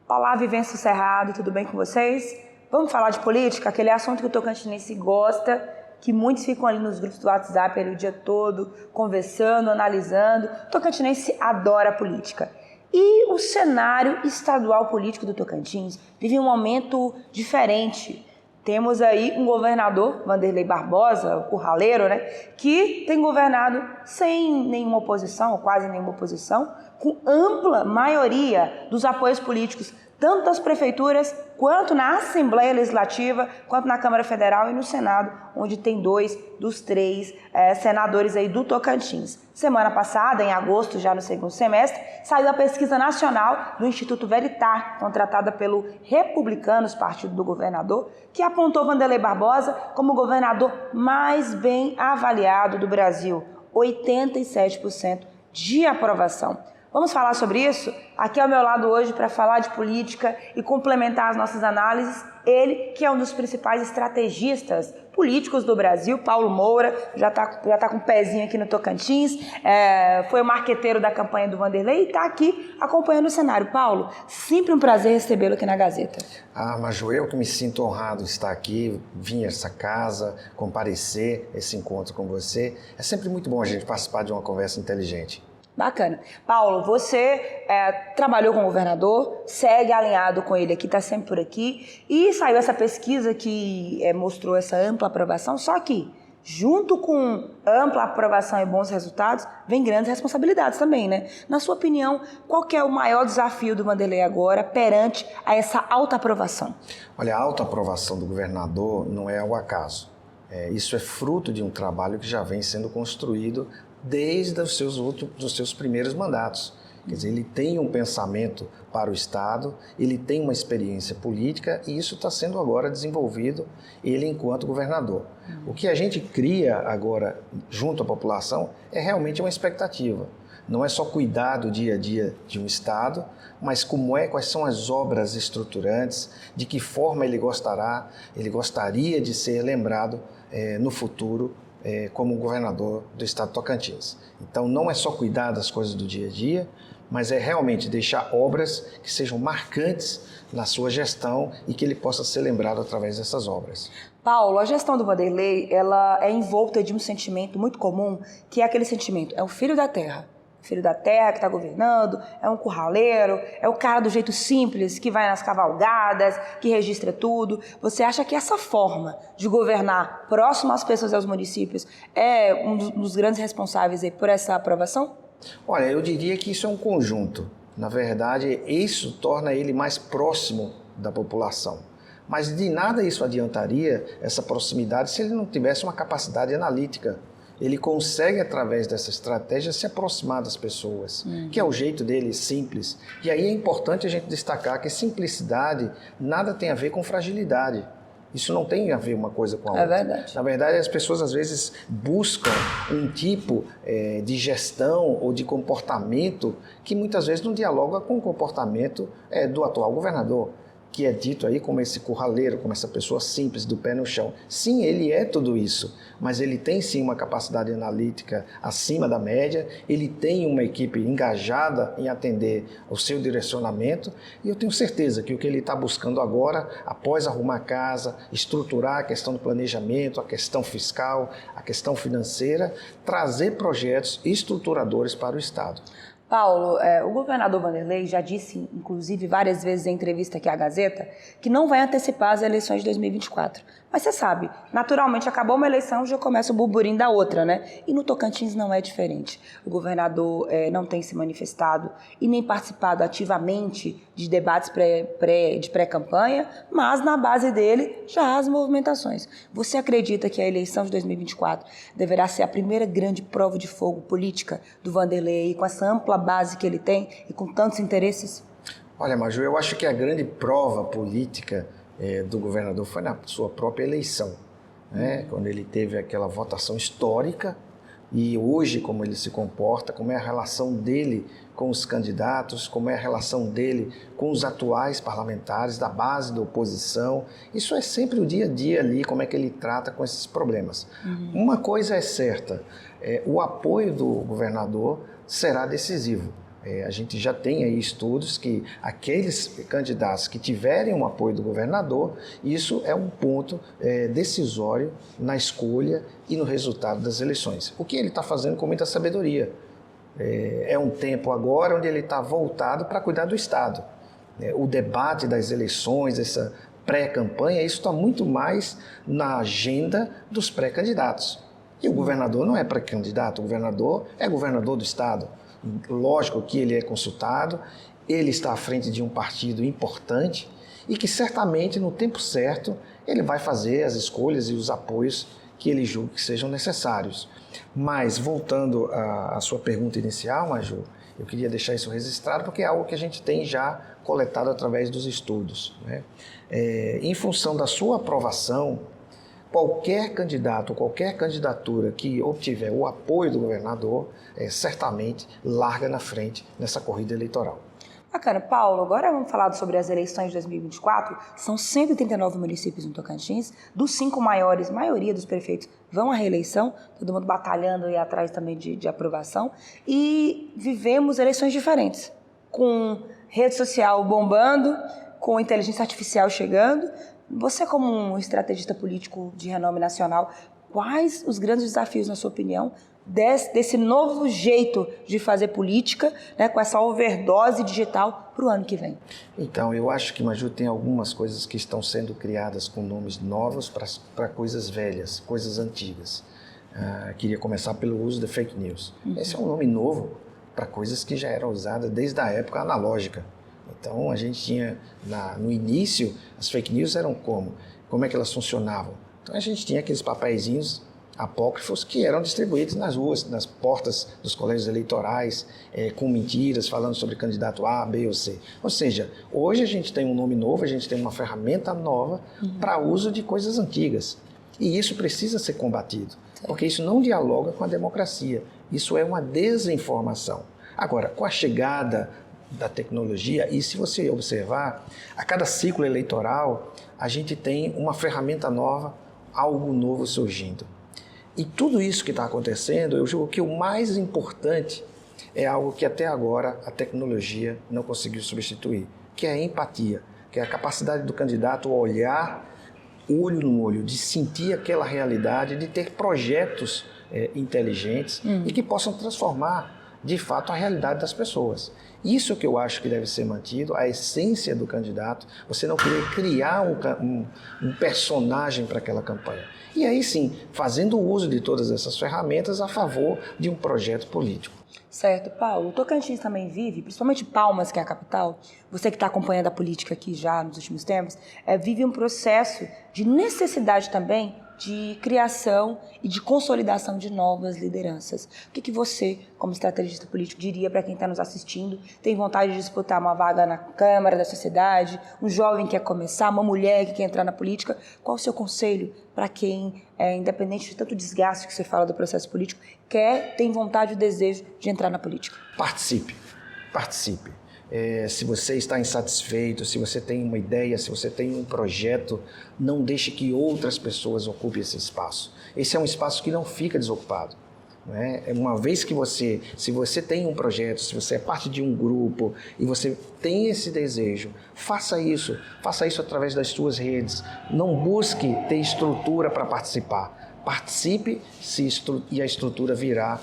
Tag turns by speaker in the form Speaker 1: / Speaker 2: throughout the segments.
Speaker 1: Olá, Vivência Cerrado, tudo bem com vocês? Vamos falar de política, aquele assunto que o tocantinense gosta, que muitos ficam ali nos grupos do WhatsApp ali o dia todo, conversando, analisando. O tocantinense adora política. E o cenário estadual político do Tocantins vive um momento diferente. Temos aí um governador, Wanderley Barbosa, o curraleiro, né, que tem governado sem nenhuma oposição, ou quase nenhuma oposição, com ampla maioria dos apoios políticos, tanto das prefeituras, quanto na Assembleia Legislativa, quanto na Câmara Federal e no Senado, onde tem 2 dos 3 senadores aí do Tocantins. Semana passada, em agosto, já no segundo semestre, saiu a pesquisa nacional do Instituto Veritar, contratada pelo Republicanos, partido do governador, que apontou Wanderley Barbosa como o governador mais bem avaliado do Brasil, 87% de aprovação. Vamos falar sobre isso? Aqui ao meu lado hoje para falar de política e complementar as nossas análises, ele que é um dos principais estrategistas políticos do Brasil, Paulo Moura, já tá com um pezinho aqui no Tocantins, foi o marqueteiro da campanha do Wanderley e está aqui acompanhando o cenário. Paulo, sempre um prazer recebê-lo aqui na Gazeta.
Speaker 2: Maju, eu que me sinto honrado de estar aqui, vim a essa casa, comparecer esse encontro com você. É sempre muito bom a gente participar de uma conversa inteligente.
Speaker 1: Bacana. Paulo, você trabalhou com o governador, segue alinhado com ele aqui, está sempre por aqui, e saiu essa pesquisa que mostrou essa ampla aprovação, só que junto com ampla aprovação e bons resultados, vem grandes responsabilidades também, né? Na sua opinião, qual que é o maior desafio do Wanderley agora perante a essa alta aprovação?
Speaker 2: Olha, a alta aprovação do governador não é ao acaso. Isso é fruto de um trabalho que já vem sendo construído desde os seus primeiros mandatos. Quer dizer, ele tem um pensamento para o Estado, ele tem uma experiência política e isso está sendo agora desenvolvido, ele enquanto governador. O que a gente cria agora junto à população é realmente uma expectativa. Não é só cuidar do dia a dia de um Estado, mas quais são as obras estruturantes, de que forma ele gostaria de ser lembrado no futuro como governador do estado de Tocantins. Então não é só cuidar das coisas do dia a dia, mas é realmente deixar obras que sejam marcantes na sua gestão e que ele possa ser lembrado através dessas obras.
Speaker 1: Paulo, a gestão do Wanderley, ela é envolta de um sentimento muito comum, que é aquele sentimento, é o filho da terra. Filho da terra que está governando, é um curraleiro, é o cara do jeito simples, que vai nas cavalgadas, que registra tudo. Você acha que essa forma de governar próximo às pessoas e aos municípios é um dos grandes responsáveis aí por essa aprovação?
Speaker 2: Olha, eu diria que isso é um conjunto. Na verdade, isso torna ele mais próximo da população. Mas de nada isso adiantaria, essa proximidade, se ele não tivesse uma capacidade analítica. Ele consegue, através dessa estratégia, se aproximar das pessoas, que é o jeito dele simples. E aí é importante a gente destacar que simplicidade nada tem a ver com fragilidade. Isso não tem a ver uma coisa com a outra.
Speaker 1: É verdade.
Speaker 2: Na verdade, as pessoas às vezes buscam um tipo de gestão ou de comportamento que muitas vezes não dialoga com o comportamento do atual governador, que é dito aí como esse curraleiro, como essa pessoa simples, do pé no chão. Sim, ele é tudo isso, mas ele tem sim uma capacidade analítica acima da média, ele tem uma equipe engajada em atender ao seu direcionamento, e eu tenho certeza que o que ele está buscando agora, após arrumar a casa, estruturar a questão do planejamento, a questão fiscal, a questão financeira, trazer projetos estruturadores para o Estado.
Speaker 1: Paulo, o governador Wanderley já disse, inclusive, várias vezes em entrevista aqui à Gazeta, que não vai antecipar as eleições de 2024. Mas você sabe, naturalmente, acabou uma eleição, já começa o burburinho da outra, né? E no Tocantins não é diferente. O governador não tem se manifestado e nem participado ativamente de debates de pré-campanha, mas na base dele já há as movimentações. Você acredita que a eleição de 2024 deverá ser a primeira grande prova de fogo política do Wanderley, com essa ampla base que ele tem e com tantos interesses?
Speaker 2: Olha, Maju, eu acho que a grande prova política do governador foi na sua própria eleição, né? Quando ele teve aquela votação histórica e hoje como ele se comporta, como é a relação dele com os candidatos, como é a relação dele com os atuais parlamentares da base da oposição. Isso é sempre o dia a dia ali, como é que ele trata com esses problemas. Uma coisa é certa, o apoio do governador será decisivo. A gente já tem aí estudos que aqueles candidatos que tiverem o apoio do governador, isso é um ponto decisório na escolha e no resultado das eleições. O que ele está fazendo com muita sabedoria. É um tempo agora onde ele está voltado para cuidar do Estado. O debate das eleições, essa pré-campanha, isso está muito mais na agenda dos pré-candidatos. E o governador não é pré-candidato, o governador é governador do Estado. Lógico que ele é consultado, ele está à frente de um partido importante e que certamente no tempo certo ele vai fazer as escolhas e os apoios que ele julga que sejam necessários. Mas voltando à sua pergunta inicial, Maju, eu queria deixar isso registrado porque é algo que a gente tem já coletado através dos estudos, né? Em função da sua aprovação, qualquer candidato, qualquer candidatura que obtiver o apoio do governador, certamente larga na frente nessa corrida eleitoral.
Speaker 1: Bacana. Paulo, agora vamos falar sobre as eleições de 2024. São 139 municípios no Tocantins. Dos 5 maiores, a maioria dos prefeitos vão à reeleição, todo mundo batalhando aí atrás também de aprovação. E vivemos eleições diferentes, com rede social bombando, com inteligência artificial chegando. Você, como um estrategista político de renome nacional, quais os grandes desafios, na sua opinião, desse novo jeito de fazer política, né, com essa overdose digital para o ano que vem?
Speaker 2: Então, eu acho que, Maju, tem algumas coisas que estão sendo criadas com nomes novos para coisas velhas, coisas antigas. Queria começar pelo uso de fake news. Esse é um nome novo para coisas que já eram usadas desde a época analógica. Então, a gente tinha, no início, as fake news eram como? Como é que elas funcionavam? Então, a gente tinha aqueles papeizinhos apócrifos que eram distribuídos nas ruas, nas portas dos colégios eleitorais, com mentiras, falando sobre candidato A, B ou C. Ou seja, hoje a gente tem um nome novo, a gente tem uma ferramenta nova para uso de coisas antigas. E isso precisa ser combatido, porque isso não dialoga com a democracia. Isso é uma desinformação. Agora, com a chegada da tecnologia, e se você observar, a cada ciclo eleitoral, a gente tem uma ferramenta nova, algo novo surgindo. E tudo isso que está acontecendo, eu julgo que o mais importante é algo que até agora a tecnologia não conseguiu substituir, que é a empatia, que é a capacidade do candidato olhar olho no olho, de sentir aquela realidade, de ter projetos inteligentes e que possam transformar, de fato, a realidade das pessoas. Isso que eu acho que deve ser mantido, a essência do candidato, você não querer criar um personagem para aquela campanha. E aí sim, fazendo uso de todas essas ferramentas a favor de um projeto político.
Speaker 1: Certo, Paulo. O Tocantins também vive, principalmente Palmas, que é a capital, você que está acompanhando a política aqui já nos últimos tempos, vive um processo de necessidade também de criação e de consolidação de novas lideranças. O que você, como estrategista político, diria para quem está nos assistindo, tem vontade de disputar uma vaga na Câmara da sociedade, um jovem que quer começar, uma mulher que quer entrar na política? Qual o seu conselho para quem, independente de tanto desgaste que você fala do processo político, tem vontade e desejo de entrar na política?
Speaker 2: Participe. Se você está insatisfeito, se você tem uma ideia, se você tem um projeto, não deixe que outras pessoas ocupem esse espaço. Esse é um espaço que não fica desocupado. Uma vez que se você tem um projeto, se você é parte de um grupo e você tem esse desejo, faça isso através das suas redes. Não busque ter estrutura para participar. Participe e a estrutura virá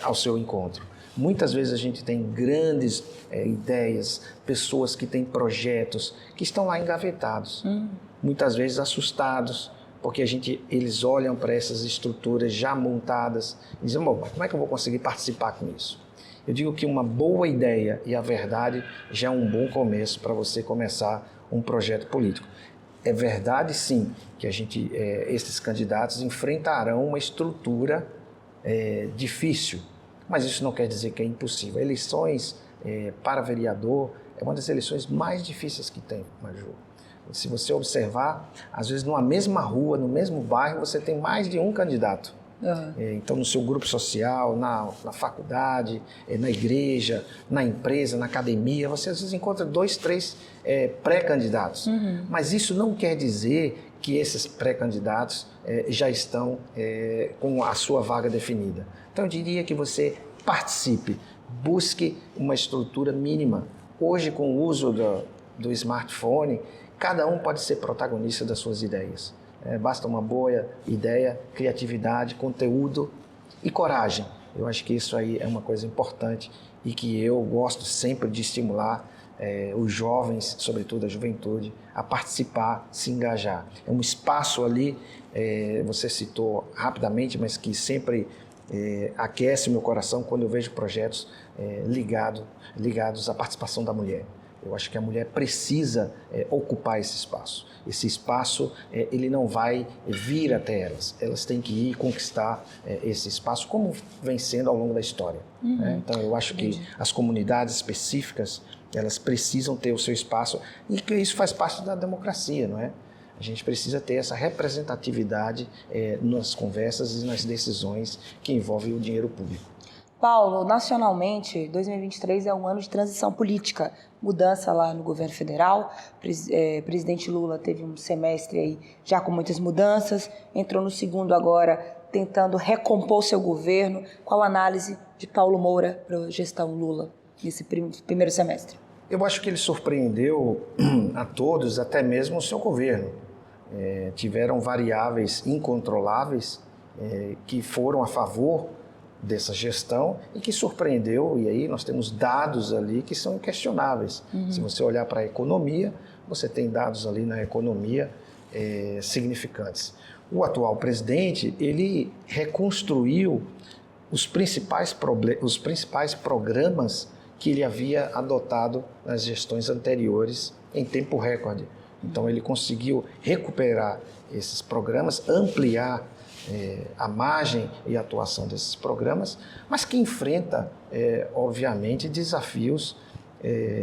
Speaker 2: ao seu encontro. Muitas vezes a gente tem grandes ideias, pessoas que têm projetos que estão lá engavetados, muitas vezes assustados, porque eles olham para essas estruturas já montadas e dizem, bom, mas como é que eu vou conseguir participar com isso? Eu digo que uma boa ideia e a verdade já é um bom começo para você começar um projeto político. É verdade, sim, que esses candidatos enfrentarão uma estrutura difícil, mas isso não quer dizer que é impossível. Eleições para vereador é uma das eleições mais difíceis que tem, Maju. Se você observar, às vezes numa mesma rua, no mesmo bairro, você tem mais de um candidato. Então, no seu grupo social, na faculdade, na igreja, na empresa, na academia, você às vezes encontra 2, 3 pré-candidatos. Mas isso não quer dizer que esses pré-candidatos já estão com a sua vaga definida. Então, eu diria que você participe busque uma estrutura mínima. Hoje, com o uso do smartphone, cada um pode ser protagonista das suas ideias. Basta uma boa ideia, criatividade, conteúdo e coragem. Eu acho que isso aí é uma coisa importante e que eu gosto sempre de estimular os jovens, sobretudo a juventude, a participar, se engajar. É um espaço ali, você citou rapidamente, mas que sempre aquece meu coração quando eu vejo projetos ligados à participação da mulher. Eu acho que a mulher precisa ocupar esse espaço. Esse espaço, ele não vai vir até elas. Elas têm que ir conquistar esse espaço, como vem sendo ao longo da história. Né? Então, eu acho que as comunidades específicas, elas precisam ter o seu espaço e que isso faz parte da democracia, não é? A gente precisa ter essa representatividade nas conversas e nas decisões que envolvem o dinheiro público.
Speaker 1: Paulo, nacionalmente, 2023 é um ano de transição política, mudança lá no governo federal. Presidente Lula teve um semestre aí já com muitas mudanças, entrou no segundo agora tentando recompor seu governo. Qual a análise de Paulo Moura para a gestão Lula nesse primeiro semestre?
Speaker 2: Eu acho que ele surpreendeu a todos, até mesmo o seu governo. Tiveram variáveis incontroláveis que foram a favor dessa gestão e que surpreendeu, e aí nós temos dados ali que são inquestionáveis. Se você olhar para a economia, você tem dados ali na economia significantes. O atual presidente, ele reconstruiu os principais programas que ele havia adotado nas gestões anteriores em tempo recorde. Então ele conseguiu recuperar esses programas, ampliar a margem e a atuação desses programas, mas que enfrenta, obviamente, desafios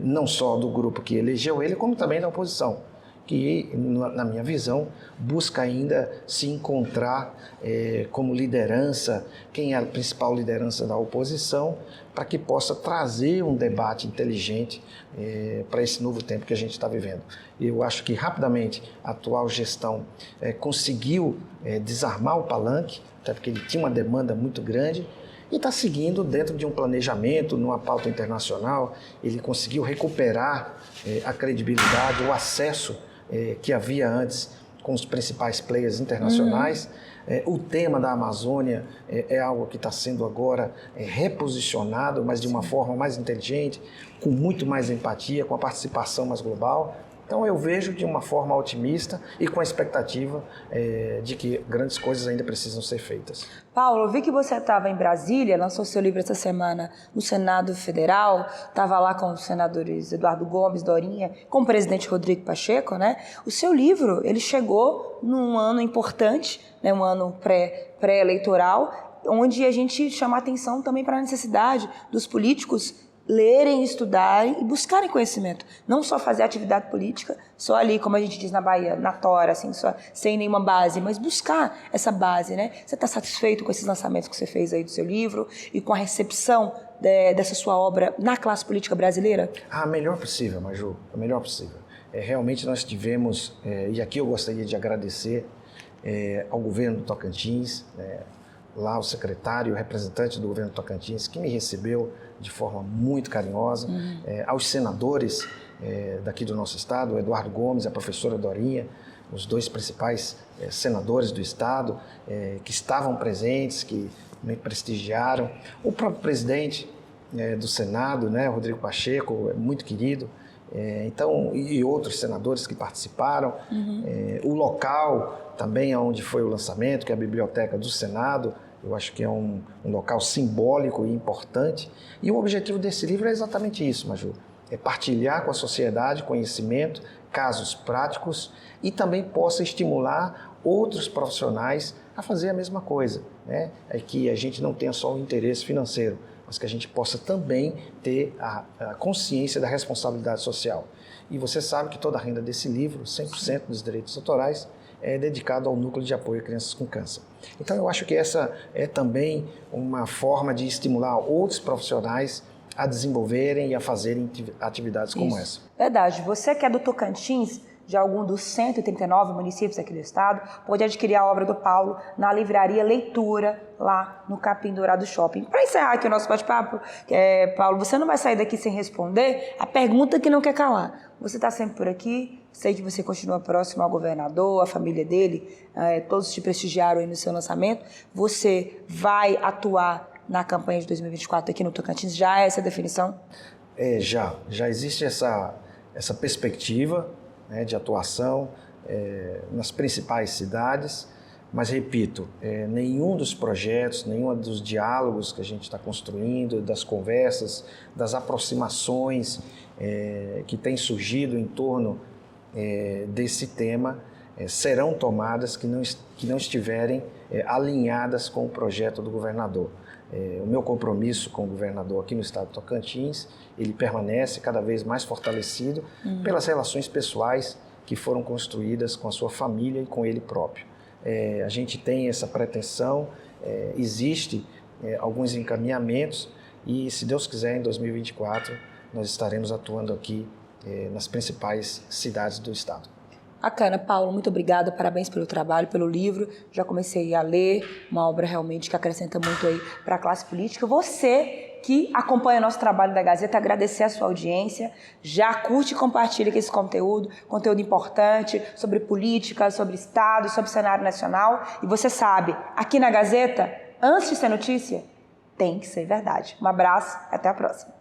Speaker 2: não só do grupo que elegeu ele, como também da oposição, que, na minha visão, busca ainda se encontrar como liderança, quem é a principal liderança da oposição, para que possa trazer um debate inteligente para esse novo tempo que a gente está vivendo. Eu acho que, rapidamente, a atual gestão conseguiu desarmar o palanque, até porque ele tinha uma demanda muito grande, e está seguindo dentro de um planejamento, numa pauta internacional. Ele conseguiu recuperar a credibilidade, o acesso que havia antes com os principais players internacionais. O tema da Amazônia é algo que está sendo agora reposicionado, mas de uma forma mais inteligente, com muito mais empatia, com a participação mais global. Então eu vejo de uma forma otimista e com a expectativa de que grandes coisas ainda precisam ser feitas.
Speaker 1: Paulo, eu vi que você estava em Brasília, lançou seu livro essa semana no Senado Federal, estava lá com os senadores Eduardo Gomes, Dorinha, com o presidente Rodrigo Pacheco, né? O seu livro, ele chegou num ano importante, né? Um ano pré-eleitoral, onde a gente chama atenção também para a necessidade dos políticos lerem, estudarem e buscarem conhecimento. Não só fazer atividade política, só ali, como a gente diz na Bahia, na tora, assim, só, sem nenhuma base, mas buscar essa base, né? Você está satisfeito com esses lançamentos que você fez aí do seu livro e com a recepção dessa sua obra na classe política brasileira?
Speaker 2: A melhor possível, Maju, a melhor possível. Realmente nós tivemos, e aqui eu gostaria de agradecer ao governo do Tocantins, lá o secretário, o representante do governo do Tocantins, que me recebeu de forma muito carinhosa, aos senadores daqui do nosso estado, o Eduardo Gomes, a professora Dorinha, os dois principais senadores do estado, que estavam presentes, que me prestigiaram, o próprio presidente do Senado, né, Rodrigo Pacheco, muito querido, então, e outros senadores que participaram, o local também onde foi o lançamento, que é a Biblioteca do Senado. Eu acho que é um local simbólico e importante. E o objetivo desse livro é exatamente isso, Maju. É partilhar com a sociedade conhecimento, casos práticos e também possa estimular outros profissionais a fazer a mesma coisa, né? É que a gente não tenha só o interesse financeiro, mas que a gente possa também ter a consciência da responsabilidade social. E você sabe que toda a renda desse livro, 100% dos direitos autorais, é dedicado ao Núcleo de Apoio a Crianças com Câncer. Então, eu acho que essa é também uma forma de estimular outros profissionais a desenvolverem e a fazerem atividades como essa.
Speaker 1: Verdade. Você que é do Tocantins, de algum dos 139 municípios aqui do estado, pode adquirir a obra do Paulo na livraria Leitura, lá no Capim Dourado Shopping. Para encerrar aqui o nosso bate-papo, Paulo, você não vai sair daqui sem responder a pergunta que não quer calar. Você está sempre por aqui, sei que você continua próximo ao governador, à família dele, todos te prestigiaram aí no seu lançamento. Você vai atuar na campanha de 2024 aqui no Tocantins? Já é essa definição?
Speaker 2: Já existe essa perspectiva, né, de atuação nas principais cidades, mas repito, nenhum dos projetos, nenhum dos diálogos que a gente está construindo, das conversas, das aproximações que têm surgido em torno desse tema serão tomadas que não estiverem alinhadas com o projeto do governador. O meu compromisso com o governador aqui no estado de Tocantins, ele permanece cada vez mais fortalecido pelas relações pessoais que foram construídas com a sua família e com ele próprio. A gente tem essa pretensão, existe alguns encaminhamentos e, se Deus quiser, em 2024, nós estaremos atuando aqui nas principais cidades do estado.
Speaker 1: Bacana, Paulo, muito obrigada, parabéns pelo trabalho, pelo livro. Já comecei a ler, uma obra realmente que acrescenta muito aí para a classe política. Você que acompanha nosso trabalho da Gazeta, agradecer a sua audiência, já curte e compartilha esse conteúdo importante sobre política, sobre Estado, sobre cenário nacional. E você sabe, aqui na Gazeta, antes de ser notícia, tem que ser verdade. Um abraço, até a próxima.